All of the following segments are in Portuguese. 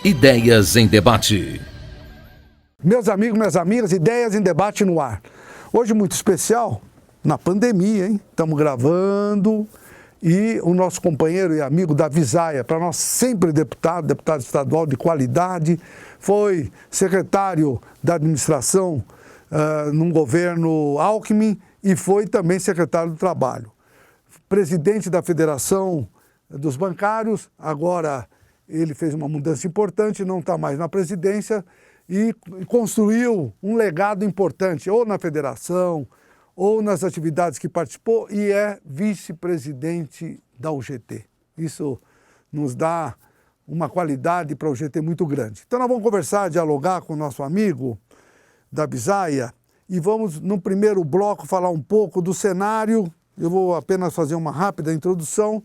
Ideias em Debate. Meus amigos, minhas amigas, Ideias em Debate no ar. Hoje muito especial, na pandemia, hein? Estamos gravando e o nosso companheiro e amigo Davi Zaia, para nós sempre deputado estadual de qualidade, foi secretário da administração num governo Alckmin e foi também secretário do Trabalho. Presidente da Federação dos Bancários, agora ele fez uma mudança importante, não está mais na presidência e construiu um legado importante, ou na federação, ou nas atividades que participou, e é vice-presidente da UGT. Isso nos dá uma qualidade para a UGT muito grande. Então nós vamos conversar, dialogar com o nosso amigo Davi Zaia e vamos, no primeiro bloco, falar um pouco do cenário. Eu vou apenas fazer uma rápida introdução.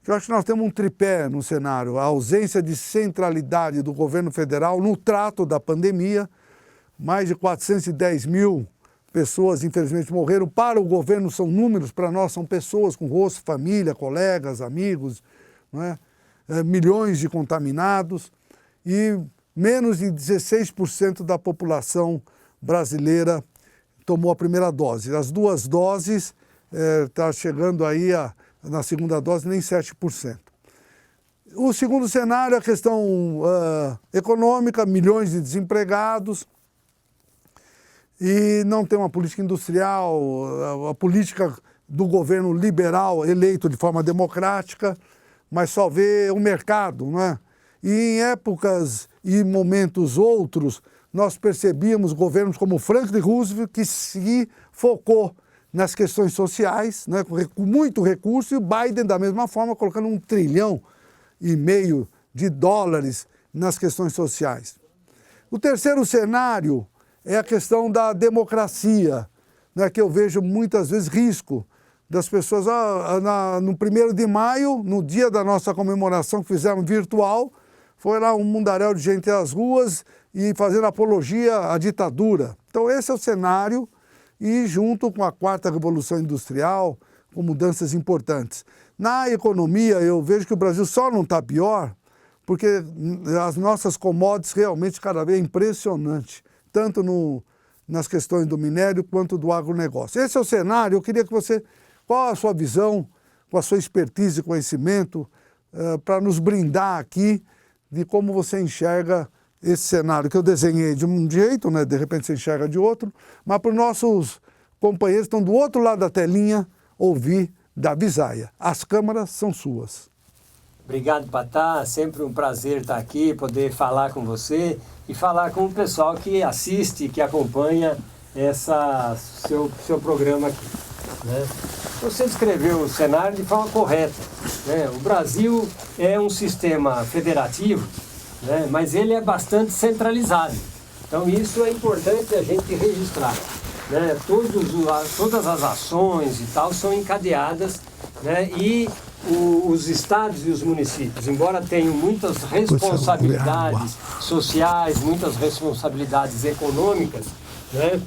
Eu acho que nós temos um tripé no cenário, a ausência de centralidade do governo federal no trato da pandemia. Mais de 410 mil pessoas, infelizmente, morreram. Para o governo são números, para nós são pessoas com rosto, família, colegas, amigos, não é? Milhões de contaminados e menos de 16% da população brasileira tomou a primeira dose. As duas doses está chegando aí na segunda dose nem 7%. O segundo cenário é a questão econômica, milhões de desempregados e não tem uma política industrial, a política do governo liberal eleito de forma democrática, mas só vê o mercado, não é? E em épocas e momentos outros, nós percebíamos governos como Franklin Roosevelt que se focou nas questões sociais, né, com muito recurso, e o Biden, da mesma forma, colocando $1,5 trilhão de dólares nas questões sociais. O terceiro cenário é a questão da democracia, né, que eu vejo muitas vezes risco das pessoas. No 1º de maio, no dia da nossa comemoração que fizemos virtual, foi lá um mundaréu de gente às ruas e fazendo apologia à ditadura. Então esse é o cenário. E junto com a 4ª Revolução Industrial, com mudanças importantes. Na economia, eu vejo que o Brasil só não está pior, porque as nossas commodities realmente cada vez é impressionante, tanto nas questões do minério quanto do agronegócio. Esse é o cenário. Eu queria que você, qual a sua visão, com a sua expertise e conhecimento, para nos brindar aqui de como você enxerga esse cenário que eu desenhei de um jeito, né? De repente você enxerga de outro, mas para os nossos companheiros que estão do outro lado da telinha ouvir Davi Zaia. As câmaras são suas. Obrigado, Patá. Sempre um prazer estar aqui, poder falar com você e falar com o pessoal que assiste, que acompanha seu programa aqui, né? Você descreveu o cenário de forma correta, né? O Brasil é um sistema federativo, né? Mas ele é bastante centralizado. Então isso é importante a gente registrar, né? Todas as ações e tal são encadeadas, né? E os estados e os municípios, embora tenham muitas responsabilidades sociais, muitas responsabilidades econômicas, né?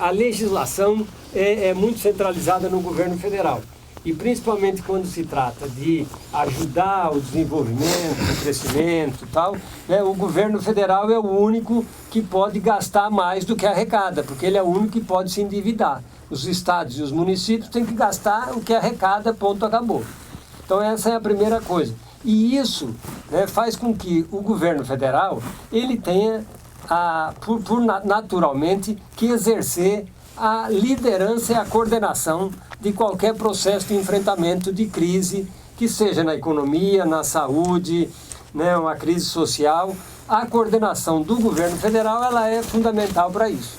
A legislação é muito centralizada no governo federal. E principalmente quando se trata de ajudar o desenvolvimento, o crescimento e tal, né, o governo federal é o único que pode gastar mais do que arrecada, porque ele é o único que pode se endividar. Os estados e os municípios têm que gastar o que arrecada, ponto, acabou. Então essa é a primeira coisa. E isso, né, faz com que o governo federal ele tenha, naturalmente, que exercer a liderança e a coordenação de qualquer processo de enfrentamento de crise, que seja na economia, na saúde, né, uma crise social. A coordenação do governo federal ela é fundamental para isso.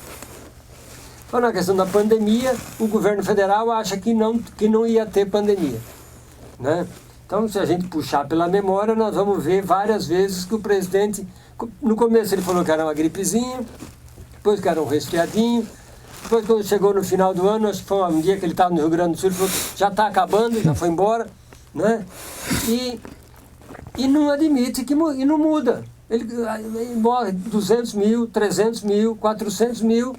Então, na questão da pandemia, o governo federal acha que não ia ter pandemia, né? Então, se a gente puxar pela memória, nós vamos ver várias vezes que o presidente, no começo ele falou que era uma gripezinha, depois que era um resfriadinho. Depois, quando chegou no final do ano, acho que foi um dia que ele estava no Rio Grande do Sul, ele falou, já está acabando, já foi embora, né? E não admite e não muda. Ele morre 200 mil, 300 mil, 400 mil,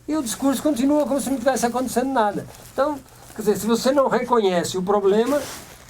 e o discurso continua como se não tivesse acontecendo nada. Então, quer dizer, se você não reconhece o problema,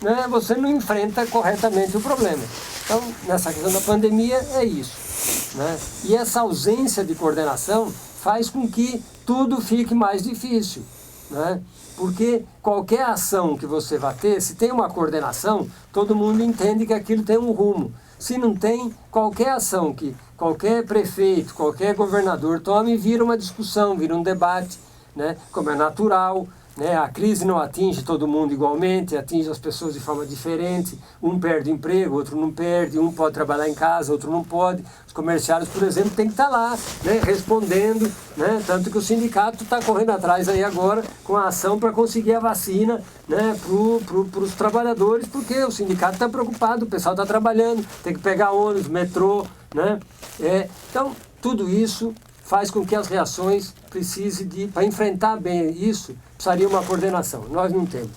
né, você não enfrenta corretamente o problema. Então, nessa questão da pandemia, é isso. Né? E essa ausência de coordenação faz com que tudo fique mais difícil. Né? Porque qualquer ação que você vai ter, se tem uma coordenação, todo mundo entende que aquilo tem um rumo. Se não tem, qualquer ação que qualquer prefeito, qualquer governador tome, vira uma discussão, vira um debate, né? Como é natural. Né? A crise não atinge todo mundo igualmente, atinge as pessoas de forma diferente. Um perde emprego, outro não perde, um pode trabalhar em casa, outro não pode. Os comerciários, por exemplo, têm que estar lá, né? Respondendo, né? Tanto que o sindicato está correndo atrás aí agora com a ação para conseguir a vacina, né? Para os trabalhadores, porque o sindicato está preocupado, o pessoal está trabalhando, tem que pegar ônibus, metrô, né? Então, tudo isso faz com que as reações precisem para enfrentar bem isso, precisaria uma coordenação. Nós não temos.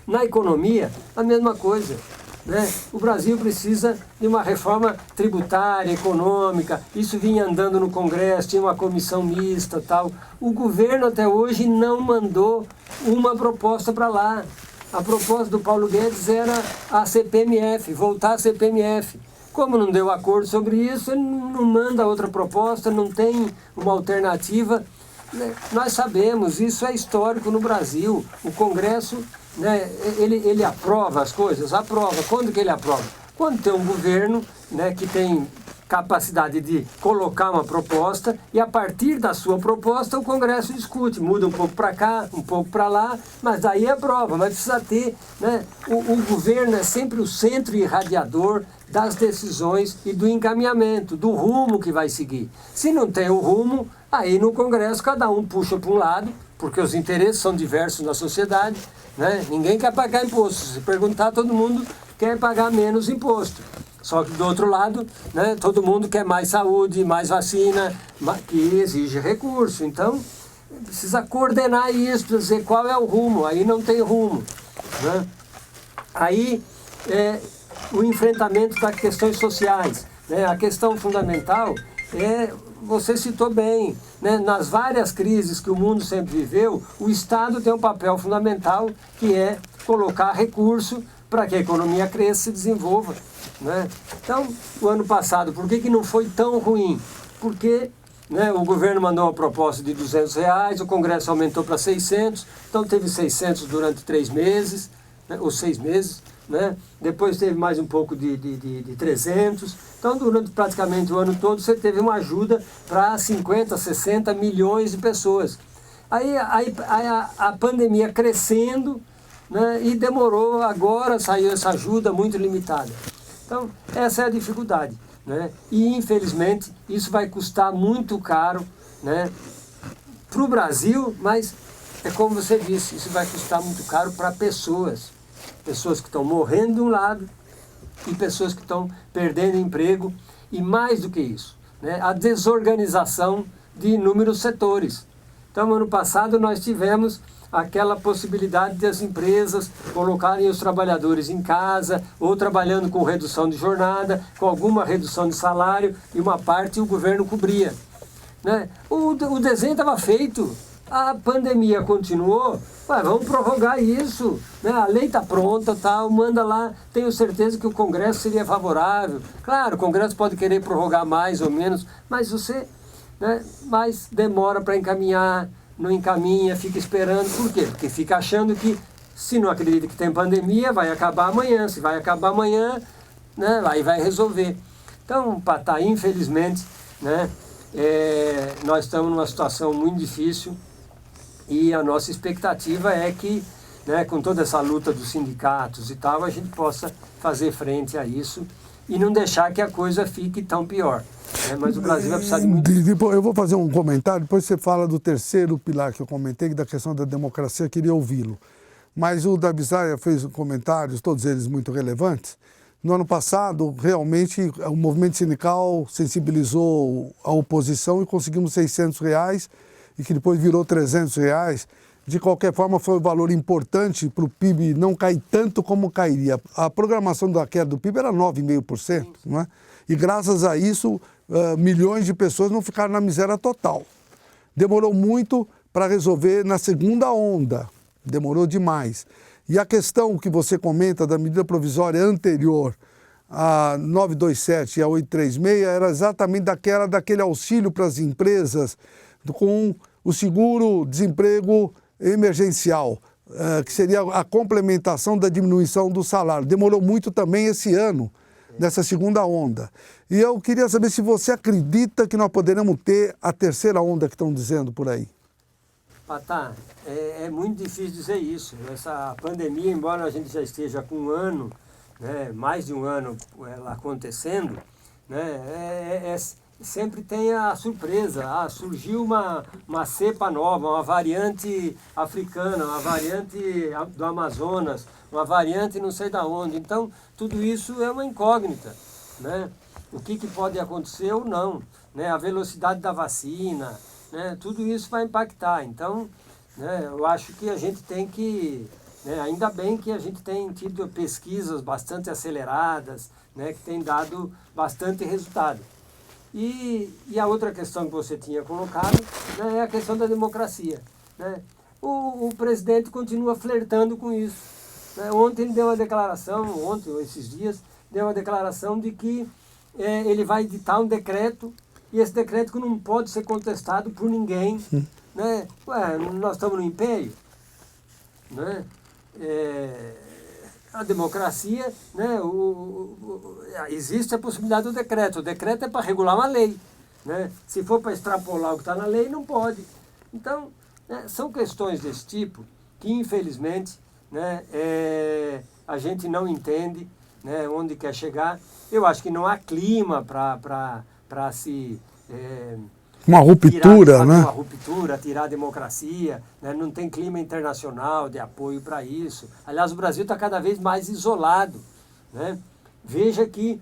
Na economia, a mesma coisa. Né? O Brasil precisa de uma reforma tributária, econômica. Isso vinha andando no Congresso, tinha uma comissão mista e tal. O governo até hoje não mandou uma proposta para lá. A proposta do Paulo Guedes era a CPMF, voltar à CPMF. Como não deu acordo sobre isso, ele não manda outra proposta, não tem uma alternativa. Nós sabemos, isso é histórico no Brasil. O Congresso, né, ele aprova as coisas? Aprova. Quando que ele aprova? Quando tem um governo, né, que tem capacidade de colocar uma proposta e a partir da sua proposta o Congresso discute, muda um pouco para cá, um pouco para lá, mas daí aprova, mas precisa ter, né? O governo é sempre o centro irradiador das decisões e do encaminhamento, do rumo que vai seguir. Se não tem o rumo, aí no Congresso cada um puxa para um lado, porque os interesses são diversos na sociedade, né? Ninguém quer pagar imposto, se perguntar todo mundo quer pagar menos imposto. Só que do outro lado, né, todo mundo quer mais saúde, mais vacina, que exige recurso. Então, precisa coordenar isso, dizer qual é o rumo. Aí não tem rumo. Né? Aí, o enfrentamento das questões sociais. Né? A questão fundamental você citou bem, né? Nas várias crises que o mundo sempre viveu, o Estado tem um papel fundamental, que é colocar recurso para que a economia cresça e se desenvolva. Né? Então, o ano passado, por que não foi tão ruim? Porque, né, o governo mandou uma proposta de R$200, o Congresso aumentou para 600, então teve 600 durante 3 meses, né, ou 6 meses, né? Depois teve mais um pouco de 300, então durante praticamente o ano todo você teve uma ajuda para 50, 60 milhões de pessoas. Aí a pandemia crescendo, né, e demorou, agora saiu essa ajuda muito limitada. Então, essa é a dificuldade, né? E, infelizmente, isso vai custar muito caro, né, para o Brasil, mas, é como você disse, isso vai custar muito caro para pessoas. Pessoas que estão morrendo de um lado e pessoas que estão perdendo emprego. E, mais do que isso, né, a desorganização de inúmeros setores. Então, ano passado, nós tivemos aquela possibilidade de as empresas colocarem os trabalhadores em casa ou trabalhando com redução de jornada, com alguma redução de salário, e uma parte o governo cobria. Né? O desenho estava feito, a pandemia continuou, vamos prorrogar isso, né? A lei está pronta, tal, manda lá, tenho certeza que o Congresso seria favorável. Claro, o Congresso pode querer prorrogar mais ou menos, mas você, né, mais demora para encaminhar, não encaminha, fica esperando. Por quê? Porque fica achando que, se não acredita que tem pandemia, vai acabar amanhã. Se vai acabar amanhã, né, aí vai resolver. Então, Patá, infelizmente, né, nós estamos numa situação muito difícil e a nossa expectativa é que, né, com toda essa luta dos sindicatos e tal, a gente possa fazer frente a isso e não deixar que a coisa fique tão pior. Mas o Brasil vai precisar de muito... Eu vou fazer um comentário, depois você fala do terceiro pilar que eu comentei, da questão da democracia, queria ouvi-lo. Mas o Davisaia fez comentários, todos eles muito relevantes. No ano passado, realmente, o movimento sindical sensibilizou a oposição e conseguimos R$600, e que depois virou R$300. De qualquer forma, foi um valor importante para o PIB não cair tanto como cairia. A programação da queda do PIB era 9,5%, não é? E graças a isso, milhões de pessoas não ficaram na miséria total. Demorou muito para resolver na segunda onda, demorou demais. E a questão que você comenta da medida provisória anterior, a 927 e a 836, era exatamente daquele auxílio para as empresas com o seguro-desemprego emergencial, que seria a complementação da diminuição do salário. Demorou muito também esse ano, nessa segunda onda. E eu queria saber se você acredita que nós poderemos ter a terceira onda que estão dizendo por aí. Patá, é muito difícil dizer isso. Essa pandemia, embora a gente já esteja com um ano, né, mais de um ano ela acontecendo, né, sempre tem a surpresa. Surgiu uma cepa nova, uma variante africana, uma variante do Amazonas, uma variante não sei da onde. Então, tudo isso é uma incógnita, né? O que pode acontecer ou não, né? A velocidade da vacina, né? Tudo isso vai impactar. Então, né, eu acho que a gente tem que, né, ainda bem que a gente tem tido pesquisas bastante aceleradas, né, que tem dado bastante resultado. E a outra questão que você tinha colocado, né, é a questão da democracia, né? O presidente continua flertando com isso, né? Ontem ele deu uma declaração, ontem ou esses dias, deu uma declaração de que ele vai editar um decreto, e esse decreto não pode ser contestado por ninguém, né? Nós estamos no império, né? A democracia, né? Existe a possibilidade do decreto. O decreto é para regular uma lei, né? Se for para extrapolar o que está na lei, não pode. Então, né, são questões desse tipo que, infelizmente, né, a gente não entende, né, onde quer chegar. Eu acho que não há clima para se... uma ruptura, né? Uma ruptura, tirar a democracia, né? Não tem clima internacional de apoio para isso. Aliás, o Brasil está cada vez mais isolado, né? Veja que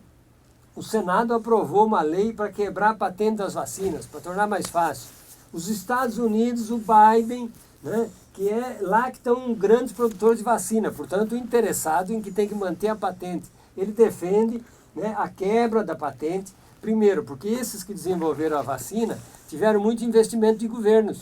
o Senado aprovou uma lei para quebrar a patente das vacinas, para tornar mais fácil. Os Estados Unidos, o Biden, né? Que é lá que estão grandes produtores de vacina, portanto, interessado em que tem que manter a patente. Ele defende, né, a quebra da patente. Primeiro, porque esses que desenvolveram a vacina tiveram muito investimento de governos.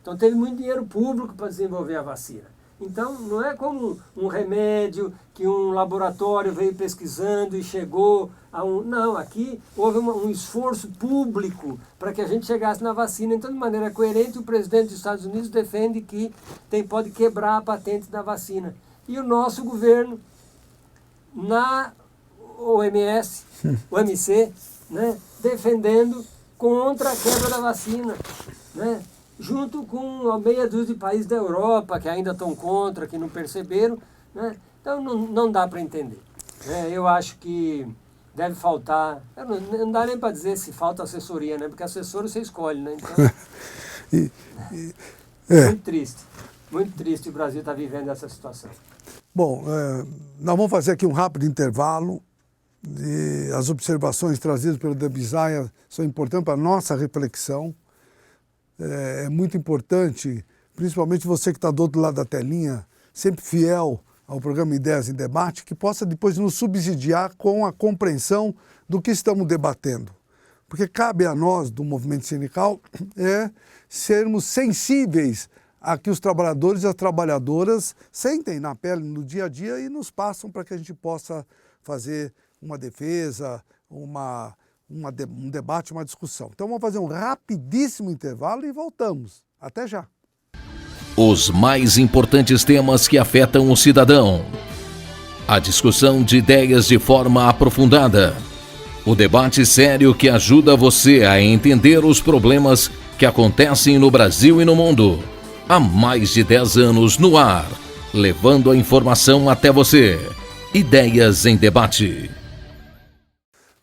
Então, teve muito dinheiro público para desenvolver a vacina. Então, não é como um remédio que um laboratório veio pesquisando e chegou a um... Não, aqui houve um esforço público para que a gente chegasse na vacina. Então, de maneira coerente, o presidente dos Estados Unidos defende que pode quebrar a patente da vacina. E o nosso governo, na OMS, OMC, né, defendendo contra a quebra da vacina, né, junto com a meia dúzia de países da Europa que ainda estão contra, que não perceberam, né. Então não dá para entender, né. Eu acho que deve faltar, não dá nem para dizer se falta assessoria, né, porque assessor você escolhe, né, então, muito triste o Brasil estar vivendo essa situação. Bom, nós vamos fazer aqui um rápido intervalo. As observações trazidas pelo Davisaia são importantes para a nossa reflexão. É muito importante, principalmente você que está do outro lado da telinha, sempre fiel ao programa Ideias em Debate, que possa depois nos subsidiar com a compreensão do que estamos debatendo. Porque cabe a nós, do movimento sindical, sermos sensíveis a que os trabalhadores e as trabalhadoras sentem na pele, no dia a dia, e nos passam para que a gente possa fazer uma defesa, um debate, uma discussão. Então vamos fazer um rapidíssimo intervalo e voltamos. Até já. Os mais importantes temas que afetam o cidadão. A discussão de ideias de forma aprofundada. O debate sério que ajuda você a entender os problemas que acontecem no Brasil e no mundo. Há mais de 10 anos no ar, levando a informação até você. Ideias em Debate.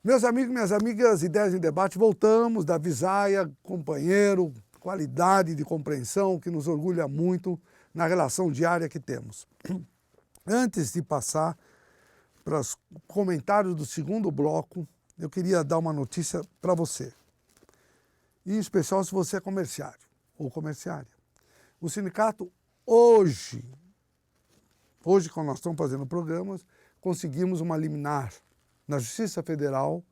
Meus amigos, minhas amigas, Ideias em Debate, voltamos. Davisaia, companheiro, qualidade de compreensão que nos orgulha muito na relação diária que temos. Antes de passar para os comentários do segundo bloco, eu queria dar uma notícia para você. Em especial se você é comerciário ou comerciária. O sindicato hoje, quando nós estamos fazendo programas, conseguimos uma liminar na Justiça Federal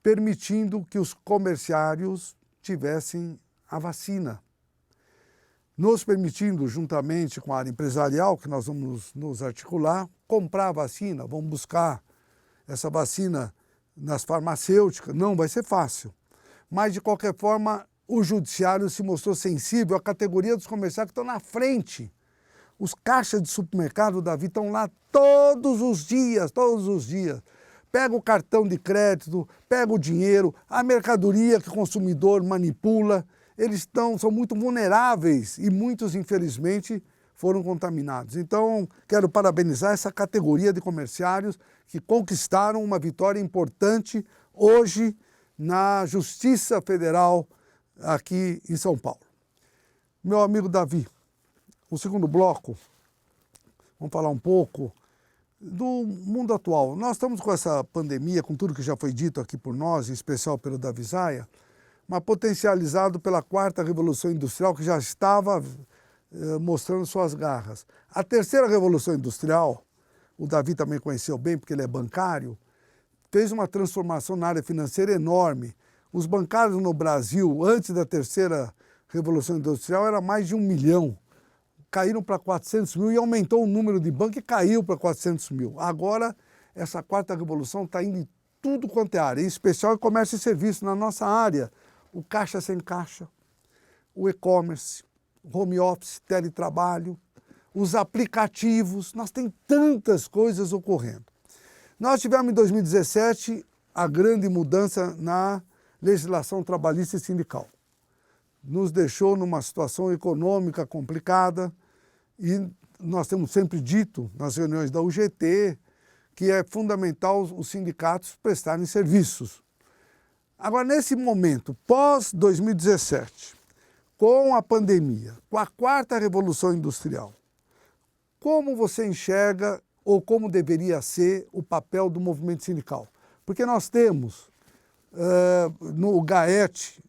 permitindo que os comerciários tivessem a vacina. nos permitindo, juntamente com a área empresarial, que nós vamos nos articular, comprar a vacina, vamos buscar essa vacina nas farmacêuticas. Não vai ser fácil, mas de qualquer forma o judiciário se mostrou sensível à categoria dos comerciários que estão na frente. Os caixas de supermercado, Davi, estão lá todos os dias, todos os dias. Pega o cartão de crédito, pega o dinheiro, a mercadoria que o consumidor manipula, eles são muito vulneráveis e muitos, infelizmente, foram contaminados. Então, quero parabenizar essa categoria de comerciários que conquistaram uma vitória importante hoje na Justiça Federal aqui em São Paulo. Meu amigo Davi, o segundo bloco, vamos falar um pouco do mundo atual. Nós estamos com essa pandemia, com tudo que já foi dito aqui por nós, em especial pelo Davi Zaia, mas potencializado pela quarta revolução industrial que já estava mostrando suas garras. A terceira revolução industrial, o Davi também conheceu bem porque ele é bancário, fez uma transformação na área financeira enorme. Os bancários no Brasil, antes da terceira revolução industrial, era mais de 1 milhão. Caíram para 400 mil e aumentou o número de bancos e caiu para 400 mil. Agora, essa quarta revolução está indo em tudo quanto é área, em especial em comércio e serviço, na nossa área. O caixa sem caixa, o e-commerce, home office, teletrabalho, os aplicativos, nós temos tantas coisas ocorrendo. Nós tivemos em 2017 a grande mudança na legislação trabalhista e sindical. Nos deixou numa situação econômica complicada e nós temos sempre dito nas reuniões da UGT que é fundamental os sindicatos prestarem serviços. Agora, nesse momento, pós-2017, com a pandemia, com a quarta revolução industrial, como você enxerga ou como deveria ser o papel do movimento sindical? Porque nós temos no GAET,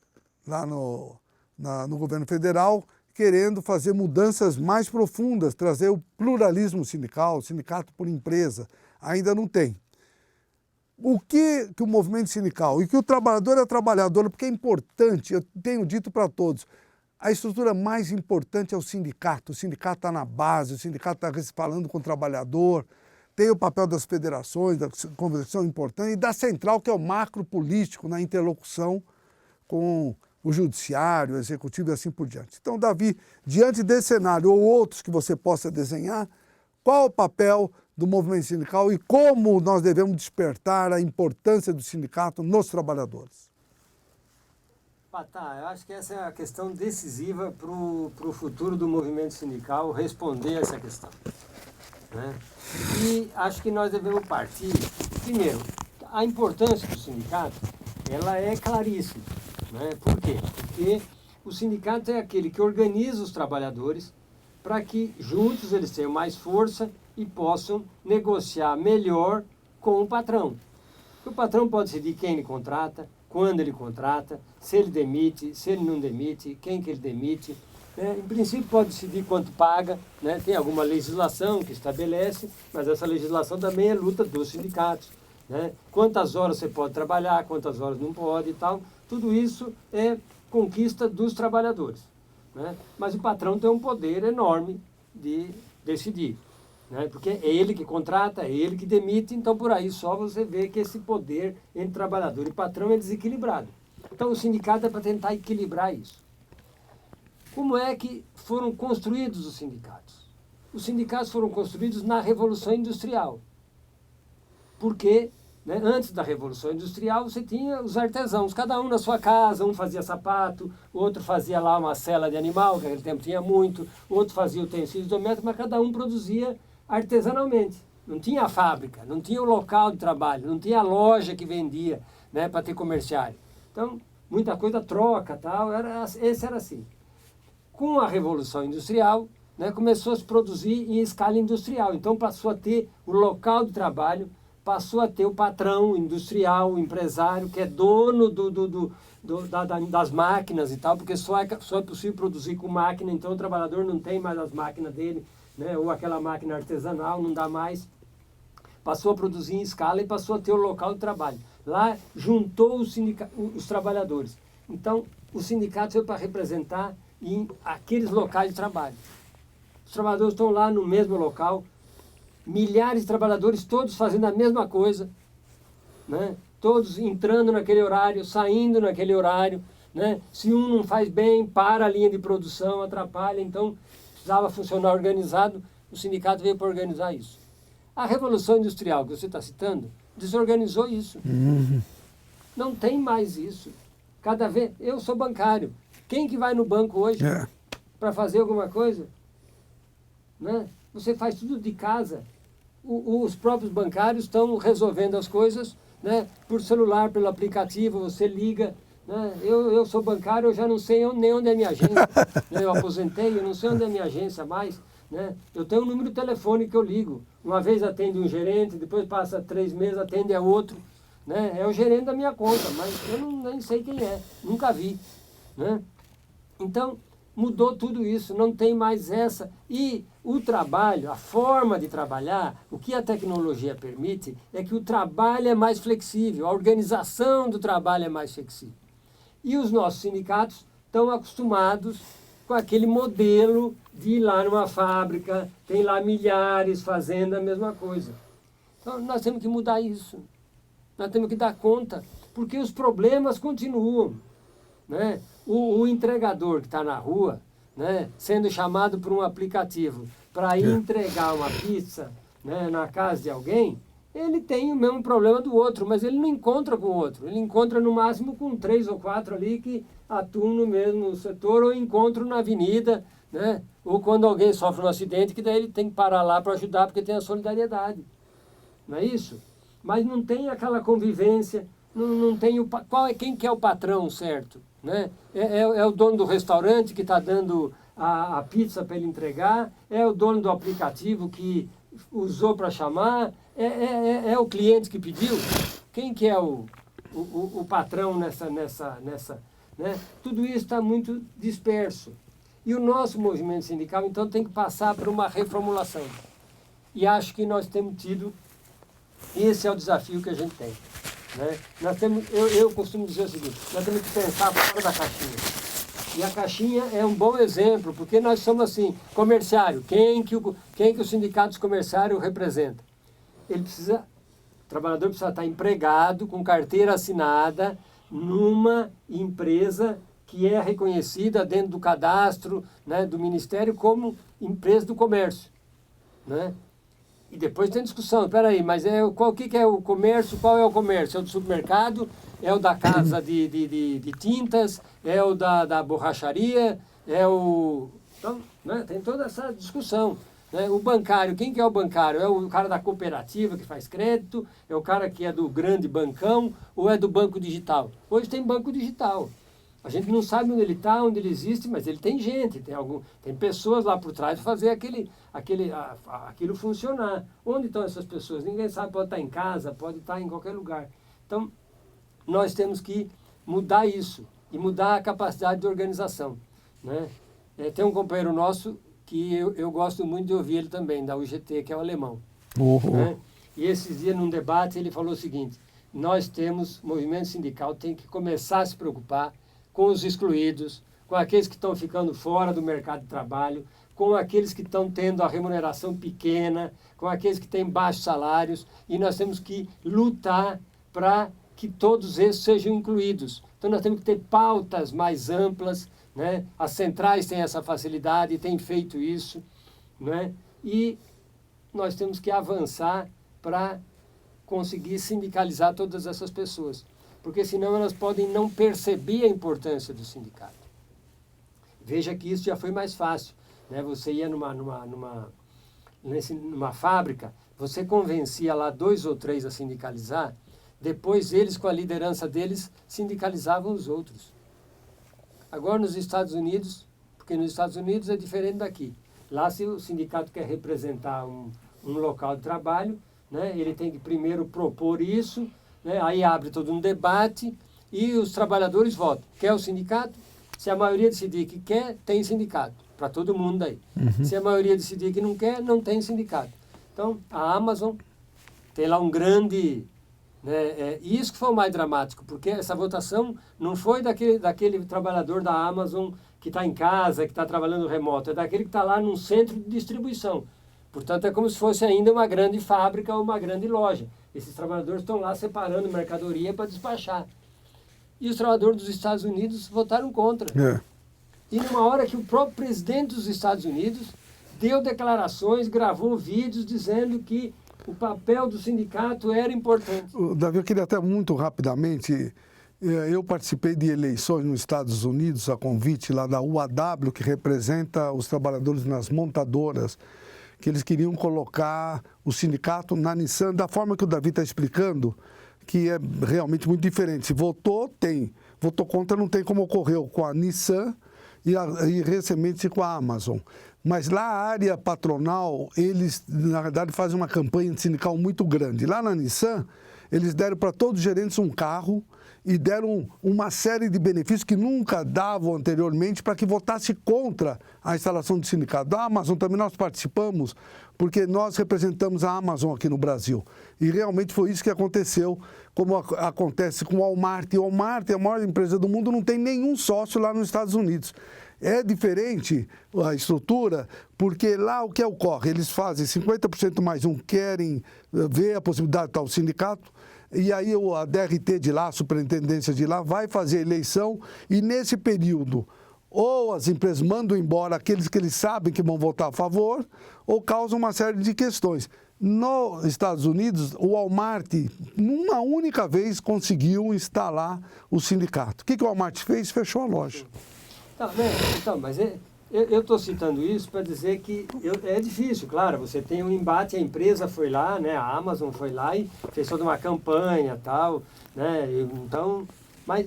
lá no governo federal, querendo fazer mudanças mais profundas, trazer o pluralismo sindical, sindicato por empresa, ainda não tem. O que o movimento sindical e que o trabalhador é trabalhador, porque é importante, eu tenho dito para todos, a estrutura mais importante é o sindicato está na base, o sindicato está falando com o trabalhador, tem o papel das federações, da convenção importante, e da central, que é o macro político, na interlocução com o judiciário, o executivo e assim por diante. Então, Davi, diante desse cenário ou outros que você possa desenhar, qual o papel do movimento sindical e como nós devemos despertar a importância do sindicato nos trabalhadores? Patá, eu acho que essa é a questão decisiva para o futuro do movimento sindical, responder a essa questão, né? E acho que nós devemos partir, primeiro, a importância do sindicato, ela é claríssima, né? Por quê? Porque o sindicato é aquele que organiza os trabalhadores para que juntos eles tenham mais força e possam negociar melhor com o patrão. O patrão pode decidir quem ele contrata, quando ele contrata, se ele demite, se ele não demite, quem que ele demite, né? Em princípio pode decidir quanto paga, né? Tem alguma legislação que estabelece, mas essa legislação também é luta dos sindicatos, né? Quantas horas você pode trabalhar, quantas horas não pode e tal, tudo isso é conquista dos trabalhadores, né? Mas o patrão tem um poder enorme de decidir, né? Porque é ele que contrata, é ele que demite, então por aí só você vê que esse poder entre trabalhador e patrão é desequilibrado. Então o sindicato é para tentar equilibrar isso. Como é que foram construídos os sindicatos? Os sindicatos foram construídos na Revolução Industrial. Porque, né, antes da Revolução Industrial você tinha os artesãos, cada um na sua casa, um fazia sapato, outro fazia lá uma sela de animal, que naquele tempo tinha muito, outro fazia utensílios domésticos, mas cada um produzia artesanalmente. Não tinha a fábrica, não tinha o local de trabalho, não tinha a loja que vendia, né, para ter comerciário. Então, muita coisa troca, tal, esse era assim. Com a Revolução Industrial, né, começou a se produzir em escala industrial. Então passou a ter o local de trabalho, passou a ter o patrão industrial, o empresário, que é dono das máquinas e tal, porque só é possível produzir com máquina, então o trabalhador não tem mais as máquinas dele, né, ou aquela máquina artesanal, não dá mais. Passou a produzir em escala e passou a ter o local de trabalho. Lá juntou os trabalhadores. Então, o sindicato veio para representar em aqueles locais de trabalho. Os trabalhadores estão lá no mesmo local, milhares de trabalhadores, todos fazendo a mesma coisa, né? Todos entrando naquele horário, saindo naquele horário, né? Se um não faz bem, para a linha de produção, atrapalha, então precisava funcionar organizado, o sindicato veio para organizar isso. A Revolução Industrial, que você está citando, desorganizou isso. Não tem mais isso. Cada vez... Eu sou bancário. Quem que vai no banco hoje para fazer alguma coisa? Né? Você faz tudo de casa. Os próprios bancários estão resolvendo as coisas, né? Por celular, pelo aplicativo, você liga. Né? Eu sou bancário, eu já não sei nem onde é a minha agência. Né? Eu aposentei, eu não sei onde é a minha agência mais. Né? Eu tenho um número de telefone que eu ligo. Uma vez atende um gerente, depois passa 3 meses, atende a outro. Né? É o gerente da minha conta, mas eu nem sei quem é, nunca vi. Né? Então, mudou tudo isso, não tem mais essa. E o trabalho, a forma de trabalhar, o que a tecnologia permite é que o trabalho é mais flexível, a organização do trabalho é mais flexível. E os nossos sindicatos estão acostumados com aquele modelo de ir lá numa fábrica, tem lá milhares fazendo a mesma coisa. Então, nós temos que mudar isso. Nós temos que dar conta, porque os problemas continuam. Né? O entregador que está na rua, né, sendo chamado por um aplicativo para ir entregar uma pizza, né, na casa de alguém, ele tem o mesmo problema do outro, mas ele não encontra com o outro. Ele encontra no máximo com 3 ou 4 ali que atuam no mesmo setor, ou encontram na avenida, né, ou quando alguém sofre um acidente, que daí ele tem que parar lá para ajudar, porque tem a solidariedade. Não é isso? Mas não tem aquela convivência, não tem quem que é o patrão certo? Né? É o dono do restaurante que está dando a pizza para ele entregar, é o dono do aplicativo que usou para chamar, é o cliente que pediu. Quem que é o patrão nessa né? Tudo isso está muito disperso. E o nosso movimento sindical, então, tem que passar por uma reformulação. E acho que nós temos tido, esse é o desafio que a gente tem. Né? Nós temos, eu costumo dizer o seguinte, nós temos que pensar fora da caixinha. E a caixinha é um bom exemplo, porque nós somos assim, comerciário, quem que o sindicato dos comerciários representa? O trabalhador precisa estar empregado, com carteira assinada, numa empresa que é reconhecida dentro do cadastro, né, do Ministério como empresa do comércio. Né? E depois tem discussão, espera aí, mas o que é o comércio? Qual é o comércio? É o do supermercado? É o da casa de tintas? É o da borracharia? Então, né, tem toda essa discussão. Né? O bancário, quem que é o bancário? É o cara da cooperativa que faz crédito? É o cara que é do grande bancão? Ou é do banco digital? Hoje tem banco digital. A gente não sabe onde ele está, onde ele existe, mas ele tem gente, tem pessoas lá por trás de fazer aquilo funcionar. Onde estão essas pessoas? Ninguém sabe, pode estar em casa, pode estar em qualquer lugar. Então, nós temos que mudar isso e mudar a capacidade de organização. Né? Tem um companheiro nosso que eu gosto muito de ouvir ele também, da UGT, que é o alemão. Né? E esses dias, num debate, ele falou o seguinte, nós temos, o movimento sindical tem que começar a se preocupar com os excluídos, com aqueles que estão ficando fora do mercado de trabalho, com aqueles que estão tendo a remuneração pequena, com aqueles que têm baixos salários, e nós temos que lutar para que todos esses sejam incluídos. Então nós temos que ter pautas mais amplas, né? As centrais têm essa facilidade, têm feito isso, né? E nós temos que avançar para conseguir sindicalizar todas essas pessoas. Porque senão elas podem não perceber a importância do sindicato. Veja que isso já foi mais fácil. Né? Você ia numa fábrica, você convencia lá 2 ou 3 a sindicalizar, depois eles, com a liderança deles, sindicalizavam os outros. Agora nos Estados Unidos, porque nos Estados Unidos é diferente daqui. Lá, se o sindicato quer representar um local de trabalho, né, ele tem que primeiro propor isso, né, aí abre todo um debate e os trabalhadores votam. Quer o sindicato? Se a maioria decidir que quer, tem sindicato, para todo mundo aí. Se a maioria decidir que não quer, não tem sindicato. Então, a Amazon tem lá um grande... Né, e isso que foi o mais dramático, porque essa votação não foi daquele trabalhador da Amazon que está em casa, que está trabalhando remoto, é daquele que está lá num centro de distribuição. Portanto, é como se fosse ainda uma grande fábrica ou uma grande loja. Esses trabalhadores estão lá separando mercadoria para despachar. E os trabalhadores dos Estados Unidos votaram contra. E numa hora que o próprio presidente dos Estados Unidos deu declarações, gravou vídeos dizendo que o papel do sindicato era importante. Davi, eu queria até muito rapidamente, eu participei de eleições nos Estados Unidos, a convite lá da UAW, que representa os trabalhadores nas montadoras, que eles queriam colocar o sindicato na Nissan, da forma que o Davi está explicando, que é realmente muito diferente. Se votou, tem. Votou contra, não tem, como ocorreu com a Nissan e recentemente com a Amazon. Mas lá a área patronal, eles, na verdade, fazem uma campanha sindical muito grande. Lá na Nissan, eles deram para todos os gerentes um carro e deram uma série de benefícios que nunca davam anteriormente para que votasse contra a instalação do sindicato. Da Amazon também nós participamos, porque nós representamos a Amazon aqui no Brasil. E realmente foi isso que aconteceu, como acontece com o Walmart. E o Walmart é a maior empresa do mundo, não tem nenhum sócio lá nos Estados Unidos. É diferente a estrutura, porque lá o que ocorre? Eles fazem 50% mais um, querem ver a possibilidade de tal sindicato, e aí a DRT de lá, a superintendência de lá, vai fazer a eleição, e nesse período, ou as empresas mandam embora aqueles que eles sabem que vão votar a favor, ou causam uma série de questões. Nos Estados Unidos, o Walmart, numa única vez, conseguiu instalar o sindicato. O que o Walmart fez? Fechou a loja. Então, mas eu estou citando isso para dizer que é difícil, claro, você tem um embate, a empresa foi lá, né, a Amazon foi lá e fez toda uma campanha tal, né, então, mas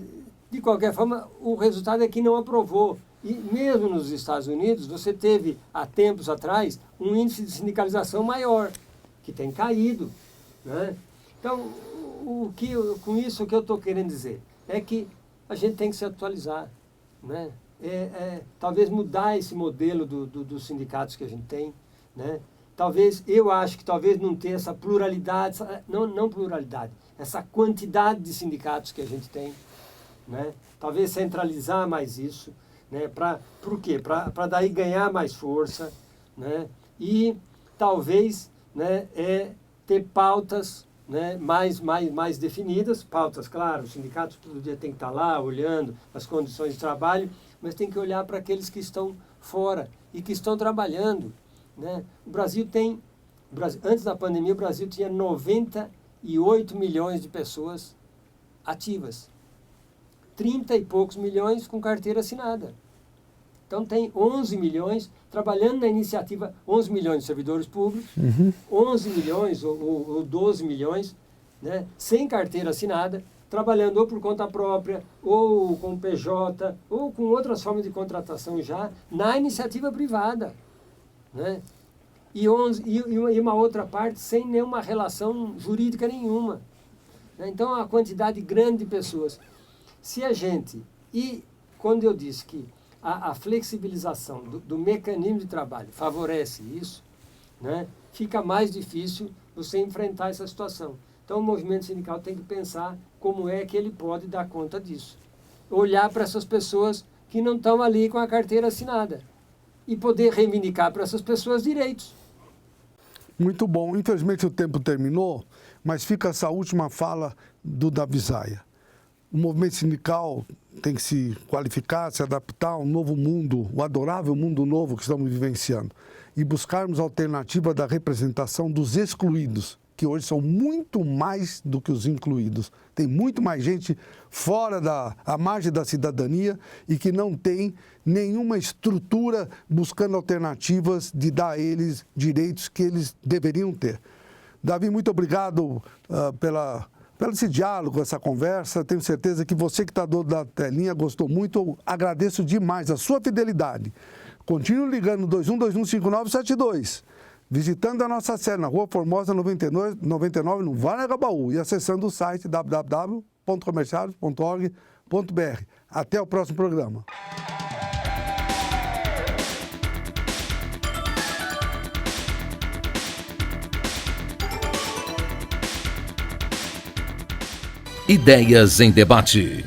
de qualquer forma o resultado é que não aprovou. E mesmo nos Estados Unidos você teve há tempos atrás um índice de sindicalização maior, que tem caído, né? Então, com isso o que eu estou querendo dizer é que a gente tem que se atualizar, né? Talvez mudar esse modelo dos sindicatos que a gente tem, né? Eu acho que talvez não ter essa pluralidade, não pluralidade, essa quantidade de sindicatos que a gente tem, né? Talvez centralizar mais isso, né? Por quê? Para daí ganhar mais força, né? E talvez, né, ter pautas, né, mais definidas, pautas, claro, os sindicatos todo dia tem que estar lá olhando as condições de trabalho, mas tem que olhar para aqueles que estão fora e que estão trabalhando, né? Antes da pandemia, o Brasil tinha 98 milhões de pessoas ativas, 30 e poucos milhões com carteira assinada. Então tem 11 milhões trabalhando na iniciativa, 11 milhões de servidores públicos, 11 milhões ou 12 milhões, né, sem carteira assinada, trabalhando ou por conta própria, ou com PJ, ou com outras formas de contratação já, na iniciativa privada, né? E uma outra parte sem nenhuma relação jurídica nenhuma, né? Então, a quantidade grande de pessoas. Se a gente, e quando eu disse que a flexibilização do mecanismo de trabalho favorece isso, né, fica mais difícil você enfrentar essa situação. Então, o movimento sindical tem que pensar como é que ele pode dar conta disso. Olhar para essas pessoas que não estão ali com a carteira assinada e poder reivindicar para essas pessoas direitos. Muito bom. Infelizmente o tempo terminou, mas fica essa última fala do Davi Zaia. O movimento sindical tem que se qualificar, se adaptar ao novo mundo, o adorável mundo novo que estamos vivenciando, e buscarmos a alternativa da representação dos excluídos, que hoje são muito mais do que os incluídos. Tem muito mais gente fora à margem da cidadania e que não tem nenhuma estrutura buscando alternativas de dar a eles direitos que eles deveriam ter. Davi, muito obrigado pelo esse diálogo, essa conversa. Tenho certeza que você que está do lado da telinha gostou muito. Eu agradeço demais a sua fidelidade. Continue ligando 21215972. Visitando a nossa sede na Rua Formosa 99 no Vale Agabaú, e acessando o site www.comerciários.org.br. Até o próximo programa. Ideias em Debate.